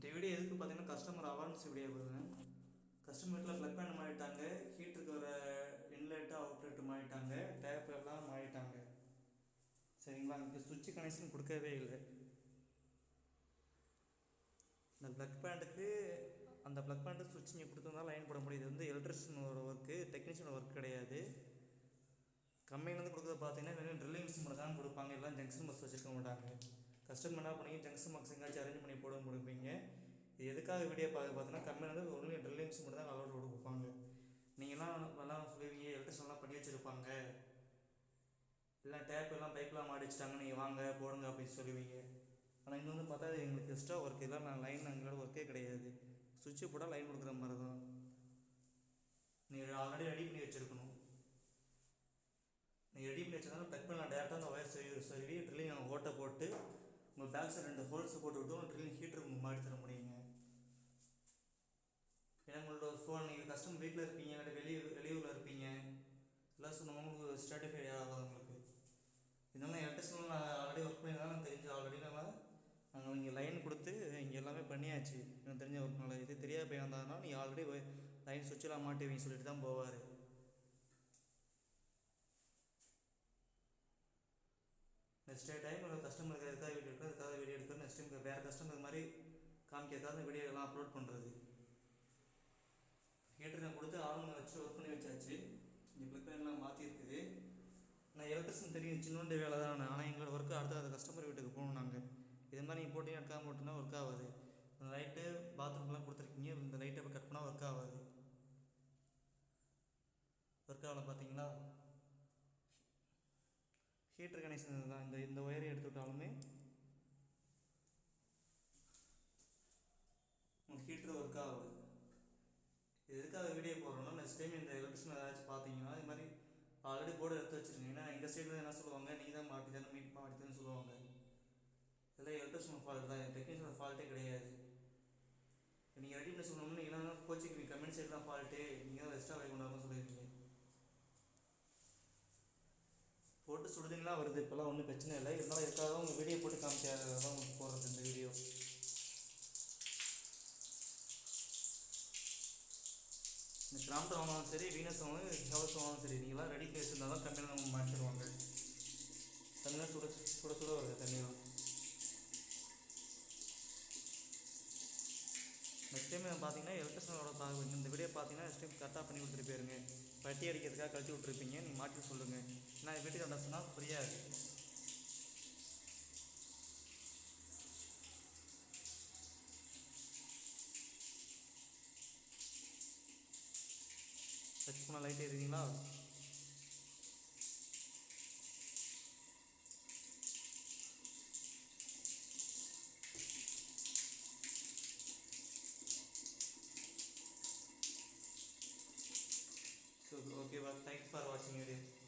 இந்த வீடியோ எதுக்கு பார்த்தீங்கன்னா கஸ்டமர் அவேர்னஸ் வீடியோ போடுங்க. கஸ்டமர் வீட்டில் ப்ளக் பேன் மாறிட்டாங்க, ஹீட்டருக்கு வர இன்லெட்டு அவுட்லெட்டு மாறிட்டாங்க, டேப் எல்லாம் மாறிட்டாங்க. சரிங்களா? எனக்கு சுவிட்சு கனெக்ஷன் கொடுக்கவே இல்லை. இந்த ப்ளக் பேண்டுக்கு அந்த ப்ளக் பேண்டு சுவிட்ச் நீங்கள் கொடுத்துருந்தா லைன் போட முடியுது. வந்து எலக்ட்ரிஷியனோட ஒர்க்கு, டெக்னீஷியனோட ஒர்க் கிடையாது. கம்பெனிலேருந்து கொடுக்குறது பார்த்தீங்கன்னா வெறும் ட்ரில்லிங் மிஷின் மட்டும் தான் கொடுப்பாங்க. எல்லாம் ஜங்ஷன் பாக்ஸ் வச்சுருக்க மாட்டாங்க. கஸ்டமர் என்ன பண்ணி ஜங்ஷன் பாக்ஸ் எங்கேயாச்சும் அரேஞ்ச் பண்ணி போட முடிப்பீங்க. இது எதுக்காக வீடியோ பார்த்தீங்கன்னா கம்பெனிலேருந்து ஒன்லி ட்ரில்லிங் மிஷின் மட்டும் தான் அலோட் கொடுப்பாங்க. நீங்கள்லாம் சொல்லுவீங்க எலக்ட்ரிஷன்லாம் பண்ணி வச்சுருப்பாங்க, இல்லை டேப் எல்லாம் பைப்லாம் மாடி வச்சுட்டாங்க, நீங்கள் வாங்க போடுங்க அப்படின்னு சொல்லுவீங்க. ஆனால் இங்கே வந்து பார்த்தா எங்களுக்கு எக்ஸ்ட்ரா ஒர்க் இல்லை. நான் லைன் எங்களோட ஒர்க்கே கிடையாது. சுவிட்சு போட்டால் லைன் கொடுக்குற மாதிரி தான். நீங்கள் ஆல்ரெடி ரெடி பண்ணி வச்சுருக்கணும். நீங்கள் ரெடி பண்ணி வச்சதாலும் ப்ளக் பண்ணலாம். டேரெக்டாக அந்த ஒயர் சொருவி ட்ரில்லிங் ஓட்டை போட்டு உங்கள் பேக் சைடு 2 ஹோல்ஸ் போட்டு விட்டு ட்ரில்லிங் ஹீட்டருக்கு மாடி தர முடியுங்க. ஏன்னா உங்களோட ஃபோன் நீங்கள் கஸ்டமர் வீட்டில் இருப்பீங்க, இல்லாட்டி வெளியூரில் இருப்பீங்க, எல்லாம் சொன்னவங்க உங்களுக்கு ஸ்டாட்டிஃபை ஆகாது உங்களுக்கு. இதனால் எலக்ட்ரிஷியன் ஆல்ரெடி ஒர்க் பண்ணியிருந்தாலும் எனக்கு தெரிஞ்சு ஆல்ரெடி நாங்கள் இங்கே லைன் கொடுத்து இங்கே எல்லாமே பண்ணியாச்சு. எனக்கு தெரிஞ்ச ஒர்க்னால இது தெரியாத பையன் வந்தாங்கன்னா நீங்கள் ஆல்ரெடி லைன் சுவிட்செல்லாம் மாட்டுவீங்க சொல்லிட்டு தான் போவார். நெக்ஸ்ட் டைம் ஒரு கஸ்டமருக்கு எதுக்காக வீடியோ எடுக்கிறோம், அதுக்காக வீடியோ எடுக்கிறோம். நெக்ஸ்ட் டைம் வேறு கஸ்டமர் இது மாதிரி காமிக்கிறதுக்காக அந்த வீடியோ எல்லாம் அப்லோட் பண்ணுறது. ஹீட்டர் நான் கொடுத்து ஆளுங்க வச்சு ஒர்க் பண்ணி வச்சாச்சு. இங்கே ப்ளக் பேன்லாம் மாற்றிருக்குது. நான் எலக்ட்ரிஷன் தெரியும், சின்னோண்டு வேலை தான். ஆனால் எங்களோட ஒர்க்கு அடுத்த கஸ்டமர் வீட்டுக்கு போகணும். நாங்கள் இது மாதிரி நீங்கள் போட்டிங்கன்னா எடுக்காமல் போட்டுன்னா ஒர்க் ஆகாது. அந்த லைட்டு பாத்ரூம்லாம் கொடுத்துருக்கீங்க, இந்த லைட்டை இப்போ கட் பண்ணால் ஒர்க் ஆகாது. ஒர்க் ஆகலை பார்த்தீங்களா? ஹீட்டர் கனெக்ஷன் தான். இந்த ஒயரை எடுத்துக்கிட்டாலுமே உங்களுக்கு ஹீட்டர் ஒர்க் ஆகுது. இது எதுக்காக வீடியோ போடுறோம்னா நெக்ஸ்ட் டைம் இந்த எலக்ட்ரிஷன் ஏதாச்சும் பார்த்தீங்கன்னா இது மாதிரி ஆல்ரெடி போர்டு எடுத்து வச்சுருங்க. ஏன்னா எங்கள் சைடில் என்ன சொல்லுவாங்க, நீங்கள் தான் மாட்டி தானே மீட் மாட்டிதானே சொல்லுவாங்க. இதெல்லாம் எலக்ட்ரிஷன் ஃபால்ட் தான், டெக்னீஷியனோட ஃபால்ட்டே கிடையாது. நீங்கள் ரெடி பண்ணி சொல்லணும்னு நீங்கள் என்ன கோச்சிங் கமெண்ட் சைடு தான் ஃபால்ட்டு, நீங்கள் தான் எக்ஸ்ட்ரா வேலை கொண்டாடணும் சொல்லியிருக்கீங்க. போட்டு சுடுதீங்களா வருது, இப்போல்லாம் ஒன்றும் பிரச்சனை இல்லை. இருந்தாலும் எதுக்காக உங்கள் வீடியோ போட்டு காமிக்காதான் உங்களுக்கு போடுறது இந்த வீடியோ. இந்த கிராமத்தில் வாங்கினாலும் சரி, வீனஸ் வாங்கினாலும் ஹவுஸ் வாங்கினாலும் சரி, நீங்களாம் ரெடி பண்ணி வச்சுருந்தா தான் கம்மியாக நம்ம மாற்றிடுவாங்க. தண்ணிலாம் சுட சுட சுட வருது தண்ணியெலாம். நெக்ஸ்ட் டைம் பார்த்தீங்கன்னா எலக்ட்ரிஷனோட இந்த வீடியோ பார்த்தீங்கன்னா நெக்ஸ்ட் டைம் கரெக்டாக பண்ணி கொடுத்துட்டு போயிருங்க. வட்டி அடிக்கிறதுக்காக கழிச்சு விட்ருப்பீங்க, நீங்கள் மாற்றி சொல்லுங்கள். நான் வீட்டுக்கு வந்தால் சொன்னால் புரியாது. டச் பண்ணால் light எறிவீங்களா? So okay, but thanks for watching video.